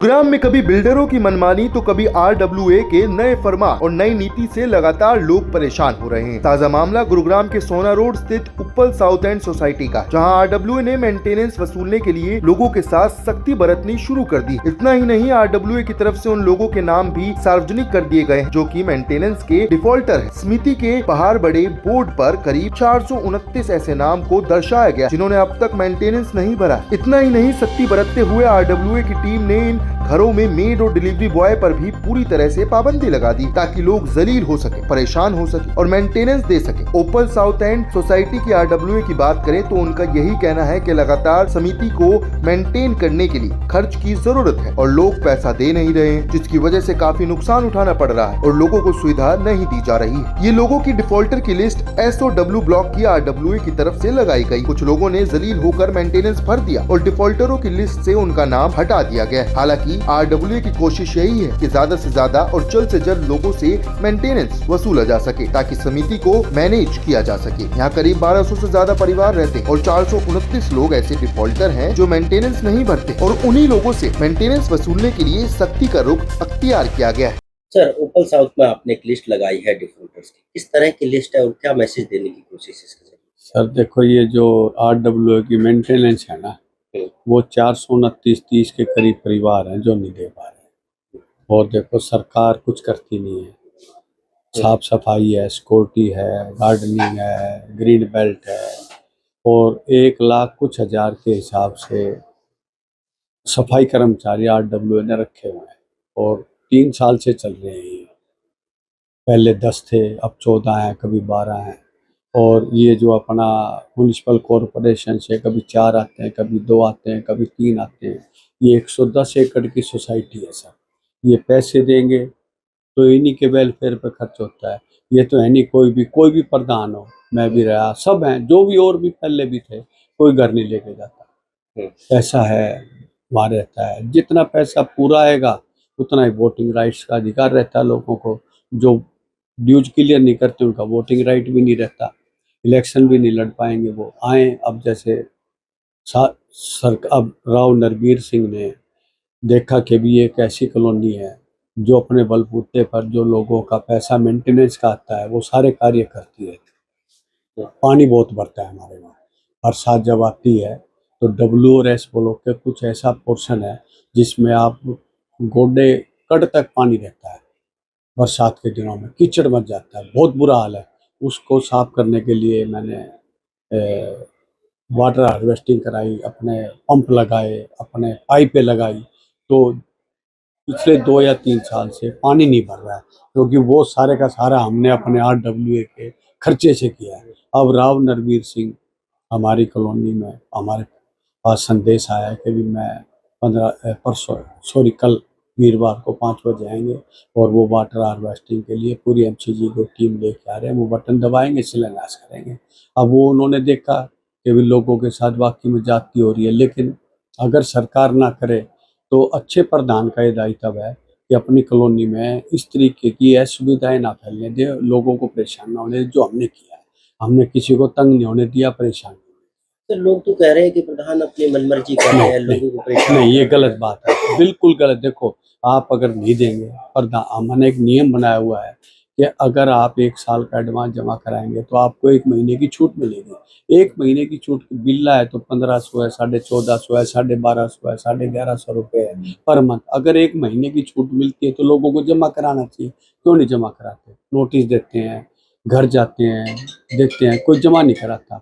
गुरुग्राम में कभी बिल्डरों की मनमानी तो कभी आरडब्ल्यूए के नए फरमान और नई नीति से लगातार लोग परेशान हो रहे हैं। ताजा मामला गुरुग्राम के सोना रोड स्थित उप्पल साउथ एंड सोसाइटी का, जहां आरडब्ल्यूए ने मेंटेनेंस वसूलने के लिए लोगों के साथ सख्ती बरतनी शुरू कर दी। इतना ही नहीं, आरडब्ल्यूए की तरफ से उन लोगों के नाम भी सार्वजनिक कर दिए गए जो कि मेंटेनेंस के डिफॉल्टर है। समिति के पहाड़ बड़े बोर्ड पर करीब 429 ऐसे नाम को दर्शाया गया जिन्होंने अब तक मेंटेनेंस नहीं भरा। इतना ही नहीं, सख्ती बरतते हुए आरडब्ल्यूए की टीम ने इन घरों में मेड और डिलीवरी बॉय पर भी पूरी तरह से पाबंदी लगा दी ताकि लोग जलील हो सके, परेशान हो सके और मेंटेनेंस दे सके। उप्पल साउथ एंड सोसाइटी की आरडब्ल्यूए की बात करें तो उनका यही कहना है कि लगातार समिति को मेंटेन करने के लिए खर्च की जरूरत है और लोग पैसा दे नहीं रहे हैं, जिसकी वजह से काफी नुकसान उठाना पड़ रहा है और लोगों को सुविधा नहीं दी जा रही है। ये लोगों की डिफॉल्टर की लिस्ट SOW ब्लॉक की आरडब्ल्यूए की तरफ से लगाई गई। कुछ लोगों ने जलील होकर मेंटेनेंस भर दिया और डिफॉल्टरों की लिस्ट से उनका नाम हटा दिया गया। हालांकि आरडब्ल्यूए की कोशिश यही है कि ज्यादा से ज्यादा और जल्द से जल्द लोगों से मेंटेनेंस वसूला जा सके ताकि समिति को मैनेज किया जा सके। यहाँ करीब 1200 से ज्यादा परिवार रहते हैं और 429 लोग ऐसे डिफॉल्टर हैं जो मेंटेनेंस नहीं भरते और उन्हीं लोगों से मेंटेनेंस वसूलने के लिए सख्ती का रुख अख्तियार किया गया है। सर, उप्पल साउथ में आपने एक लिस्ट लगाई है डिफॉल्टर्स की, किस तरह की लिस्ट है और क्या मैसेज देने की कोशिश है इसके जरिए? सर देखो, ये जो आरडब्ल्यूए की मेंटेनेंस है ना, वो 429 के करीब परिवार हैं जो नहीं दे पा रहे। और देखो, सरकार कुछ करती नहीं है। साफ सफाई है, सिक्योरिटी है, गार्डनिंग है, ग्रीन बेल्ट है और 1 लाख कुछ हजार के हिसाब से सफाई कर्मचारी आरडब्ल्यूए ने रखे हुए हैं और 3 साल से चल रहे हैं ये। पहले 10 थे, अब 14 हैं, कभी 12 हैं। और ये जो अपना म्यूनिसिपल कॉरपोरेशन से कभी 4 आते हैं, कभी 2 आते हैं, कभी 3 आते हैं। ये 110 एकड़ की सोसाइटी है सर। ये पैसे देंगे तो इन्हीं के वेलफेयर पे खर्च होता है। ये तो है नहीं कोई भी प्रधान हो, मैं भी रहा, सब हैं, जो भी और भी पहले भी थे, कोई घर नहीं लेके जाता। ऐसा है, वहाँ रहता है। जितना पैसा पूरा आएगा उतना ही वोटिंग राइट्स का अधिकार रहता है लोगों को। जो ड्यूज क्लियर नहीं करते उनका वोटिंग राइट भी नहीं रहता, इलेक्शन भी नहीं लड़ पाएंगे वो। आए अब जैसे अब राव नरबीर सिंह ने देखा कि भी एक ऐसी कॉलोनी है जो अपने बलबूते पर जो लोगों का पैसा मेंटेनेंस का आता है वो सारे कार्य करती है। तो पानी बहुत भरता है हमारे वहाँ, बरसात जब आती है तो WRS ब्लॉक के कुछ ऐसा पोर्शन है जिसमें आप गोडे कड़ तक पानी रहता है। बरसात के दिनों में कीचड़ मच जाता है, बहुत बुरा हाल है। उसको साफ करने के लिए मैंने वाटर हार्वेस्टिंग कराई, अपने पंप लगाए, अपने पाइपें लगाई। तो पिछले 2 या 3 साल से पानी नहीं भर रहा है क्योंकि वो सारे का सारा हमने अपने आरडब्ल्यूए के खर्चे से किया है। अब राव नरबीर सिंह हमारी कॉलोनी में, हमारे पास संदेश आया है कि भी मैं कल वीरवार को 5 बजे आएंगे और वो वाटर हार्वेस्टिंग के लिए पूरी MCG को टीम लेके आ रहे हैं। वो बटन दबाएंगे, शिलान्यास करेंगे। अब वो उन्होंने देखा कि भी लोगों के साथ वाकई में जाती हो रही है, लेकिन अगर सरकार ना करे तो अच्छे प्रधान का ये दायित्व है कि अपनी कॉलोनी में इस तरीके की असुविधाएं ना फैलने दे, लोगों को परेशान ना होने दे। जो हमने किया है, हमने किसी को तंग नहीं होने दिया, परेशान तो लोग तो कह रहे हैं कि प्रधान अपनी मनमर्जी कर रहे हैं, लोगों को परेशान नहीं, ये गलत बात है, बिल्कुल गलत। देखो, आप अगर नहीं देंगे, प्रधान, हमने एक नियम बनाया हुआ है कि अगर आप 1 साल का एडवांस जमा कराएंगे तो आपको 1 महीने की छूट मिलेगी। 1 महीने की छूट बिल है तो 1500 है, 1450 है, 1250 है, 1150 रुपये है पर मंथ। अगर 1 महीने की छूट मिलती है तो लोगों को जमा कराना चाहिए। क्यों नहीं जमा कराते? नोटिस देते हैं, घर जाते हैं, देखते हैं, कोई जमा नहीं कराता।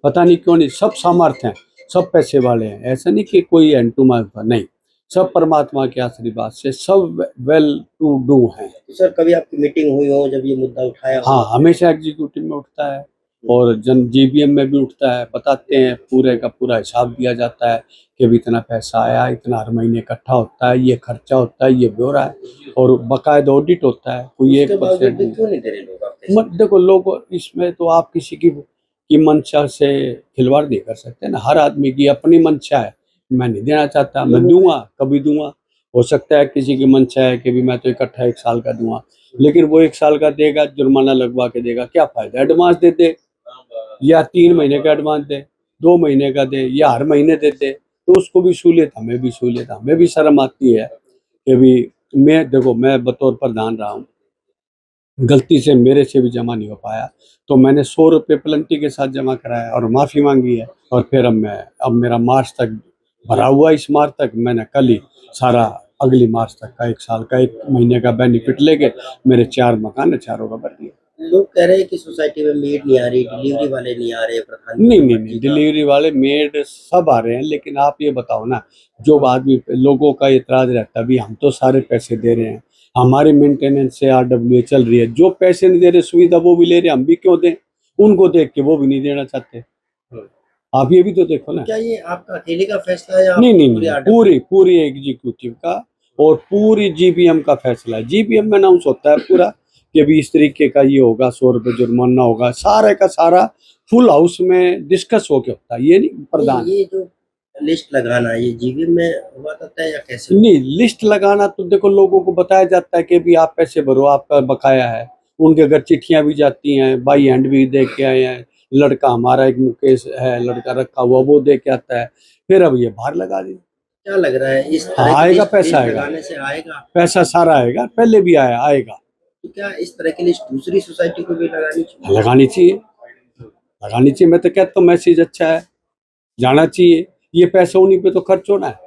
पता नहीं क्यों नहीं। सब सामर्थ्य हैं, सब पैसे वाले हैं, ऐसा नहीं कि कोई एंटुमा नहीं, सब परमात्मा के आशीर्वाद से सब वेल टू डू हैं। तो सर, कभी आपकी मीटिंग हुई हो जब ये मुद्दा उठाया हो? हाँ, हमेशा एग्जीक्यूटिव में उठता है और GBM में भी उठता है। बताते हैं, पूरे का पूरा हिसाब दिया जाता है कि भी इतना पैसा आया, इतना हर महीने इकट्ठा होता है, ये खर्चा होता है, ये ब्यौरा है और बाकायदा ऑडिट होता है। कोई 1% क्यों नहीं दे रहे लोग आपके? देखो, लोग इसमें तो आप किसी की मंशा से खिलवाड़ नहीं कर सकते ना। हर आदमी की अपनी मंशा है, मैं नहीं देना चाहता, मैं दूंगा, कभी दूंगा। हो सकता है किसी की मंशा है कि भी मैं तो इकट्ठा 1 साल का दूंगा, लेकिन वो 1 साल का देगा, जुर्माना लगवा के देगा, क्या फायदा? एडवांस दे दे या 3 महीने का एडवांस दे, 2 महीने का दे या हर महीने दे दे, तो उसको भी सहूलियत, हमें भी सहूलियत, हमें भी शर्म आती है कि भी मैं बतौर प्रधान रहा हूँ, गलती से मेरे से भी जमा नहीं हो पाया, तो मैंने 100 रुपये पेनल्टी के साथ जमा कराया और माफ़ी मांगी है। और फिर अब मेरा मार्च तक भरा हुआ, इस मार्च तक मैंने कल ही सारा अगली मार्च तक का 1 साल का 1 महीने का बेनिफिट लेके मेरे 4 मकान है, चारों का भर दिया। लोग कह रहे हैं कि सोसाइटी में मेड नहीं आ रही, डिलीवरी वाले नहीं आ रहे, प्रधान की नहीं नहीं मर्जी नहीं, का। डिलीवरी वाले मेड सब आ रहे हैं, लेकिन आप ये बताओ ना, जो आदमी, लोगों का इतराज रहता है, भी हम तो सारे पैसे दे रहे हैं, हमारी मेंटेनेंस से RWA चल रही है, जो पैसे नहीं दे रहे सुविधा वो भी ले रहे हैं, हम भी क्यों दें? उनको देख के वो भी नहीं देना चाहते। आप ये भी तो देखो ना। क्या ये आपका अकेले का फैसला है या नहीं नहीं पूरी नहीं, RW? पूरी पूरी एग्जीक्यूटिव का और पूरी GPM का फैसला है। GPM में अनाउंस होता है पूरा कि अभी इस तरीके का ये होगा, 100 रुपये जुर्माना होगा, सारे का सारा फुल हाउस में डिस्कस होके होता है, ये नहीं प्रधान। ये जो लिस्ट लगाना ये जीबीएम में हुआ करता है या कैसे? नहीं, लिस्ट लगाना तो देखो लोगों को बताया जाता है कि भी आप पैसे भरो, आपका बकाया है। उनके घर चिट्ठियां भी जाती हैं, बाई हैंड भी दे के आए हैं, लड़का हमारा एक मुकेश है, लड़का रखा हुआ, वो दे के आता है, फिर अब ये बाहर लगा दी। क्या लग रहा है इस तरह की आएगा, लिस्ट पैसा आएगा, लगाने से आएगा? पैसा सारा आएगा, पहले भी आएगा। तो क्या इस तरह की लिस्ट दूसरी सोसाइटी को भी लगानी चाहिए? लगानी चाहिए, लगानी चाहिए। मैं तो कहता हूँ मैसेज अच्छा है, जाना चाहिए। ये पैसा उन्हीं पे तो खर्च होना है।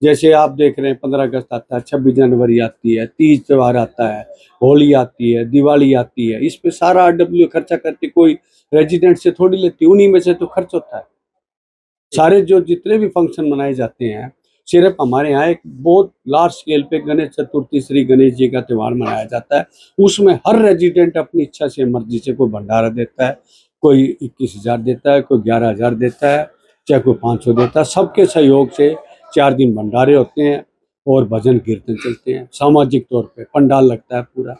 जैसे आप देख रहे हैं 15 अगस्त आता है, 26 जनवरी आती है, तीज त्योहार आता है, होली आती है, दिवाली आती है, इस पे सारा RWA खर्चा करती, कोई रेजिडेंट से थोड़ी लेती, उन्हीं में से तो खर्च होता है। सारे जो जितने भी फंक्शन मनाए जाते हैं, सिर्फ हमारे यहाँ एक बहुत लार्ज स्केल पे गणेश चतुर्थी, श्री गणेश जी का त्यौहार मनाया जाता है। उसमें हर रेजिडेंट अपनी इच्छा से, मर्जी से कोई भंडारा देता है, कोई 21,000 देता है, कोई 11,000 देता है, चाहे कोई 500 देता है। सबके सहयोग से 4 दिन भंडारे होते हैं और भजन कीर्तन चलते हैं, सामाजिक तौर पे पंडाल लगता है पूरा।